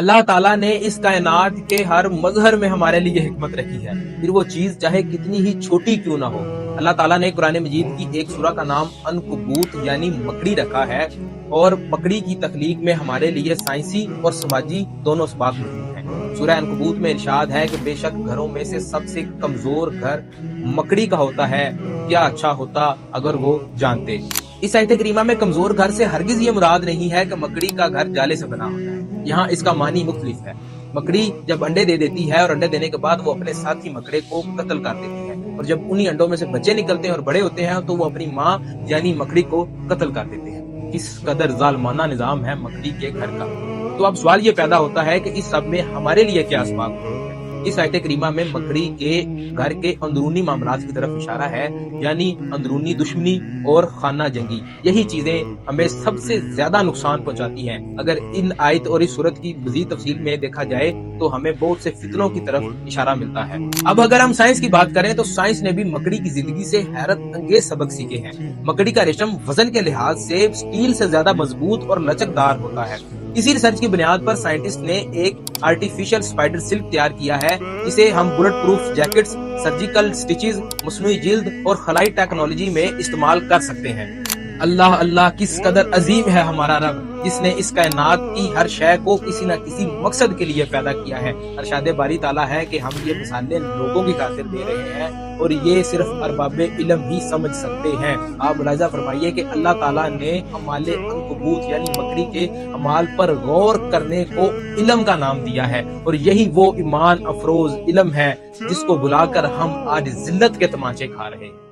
اللہ تعالیٰ نے اس کائنات کے ہر مظہر میں ہمارے لیے حکمت رکھی ہے، پھر وہ چیز چاہے کتنی ہی چھوٹی کیوں نہ ہو۔ اللہ تعالیٰ نے قرآن مجید کی ایک سورہ کا نام عنکبوت یعنی مکڑی رکھا ہے، اور مکڑی کی تخلیق میں ہمارے لیے سائنسی اور سماجی دونوں اسباق موجود ہیں۔ سورہ عنکبوت میں ارشاد ہے کہ بے شک گھروں میں سے سب سے کمزور گھر مکڑی کا ہوتا ہے، کیا اچھا ہوتا اگر وہ جانتے۔ اس آیت کریمہ میں کمزور گھر سے ہرگز یہ مراد نہیں ہے کہ مکڑی کا گھر جالے سے بنا ہوتا ہے، یہاں اس کا معنی مختلف ہے۔ مکڑی جب انڈے دے دیتی ہے اور انڈے دینے کے بعد وہ اپنے ساتھی مکڑے کو قتل کر دیتی ہے، اور جب انہی انڈوں میں سے بچے نکلتے ہیں اور بڑے ہوتے ہیں تو وہ اپنی ماں یعنی مکڑی کو قتل کر دیتے ہیں۔ کس قدر ظالمانہ نظام ہے مکڑی کے گھر کا۔ تو اب سوال یہ پیدا ہوتا ہے کہ اس سب میں ہمارے لیے کیا اسباب ہیں؟ اس آیت کریمہ میں مکڑی کے گھر کے اندرونی معاملات کی طرف اشارہ ہے، یعنی اندرونی دشمنی اور خانہ جنگی۔ یہی چیزیں ہمیں سب سے زیادہ نقصان پہنچاتی ہیں۔ اگر ان آیت اور اس صورت کی مزید تفصیل میں دیکھا جائے تو ہمیں بہت سے فتنوں کی طرف اشارہ ملتا ہے۔ اب اگر ہم سائنس کی بات کریں تو سائنس نے بھی مکڑی کی زندگی سے حیرت انگیز سبق سیکھے ہیں۔ مکڑی کا ریشم وزن کے لحاظ سے اسٹیل سے زیادہ مضبوط اور لچکدار ہوتا ہے۔ اسی ریسرچ کی بنیاد پر سائنٹسٹ نے ایک آرٹیفیشل اسپائڈر سلک تیار کیا ہے، جسے ہم بلٹ پروف جیکٹس، سرجیکل سٹیچز، مصنوعی جلد اور خلائی ٹیکنالوجی میں استعمال کر سکتے ہیں۔ اللہ اللہ، کس قدر عظیم ہے ہمارا رب، جس نے اس کائنات کی ہر شے کو کسی نہ کسی مقصد کے لیے پیدا کیا ہے۔ ارشاد باری تعالیٰ ہے کہ ہم یہ مثالیں لوگوں کی خاطر دے رہے ہیں اور یہ صرف ارباب علم ہی سمجھ سکتے ہیں۔ آپ ملاحظہ فرمائیے کہ اللہ تعالیٰ نے اعمال عنکبوت یعنی مکڑی کے اعمال پر غور کرنے کو علم کا نام دیا ہے، اور یہی وہ ایمان افروز علم ہے جس کو بلا کر ہم آج ذلت کے تمانچے کھا رہے ہیں۔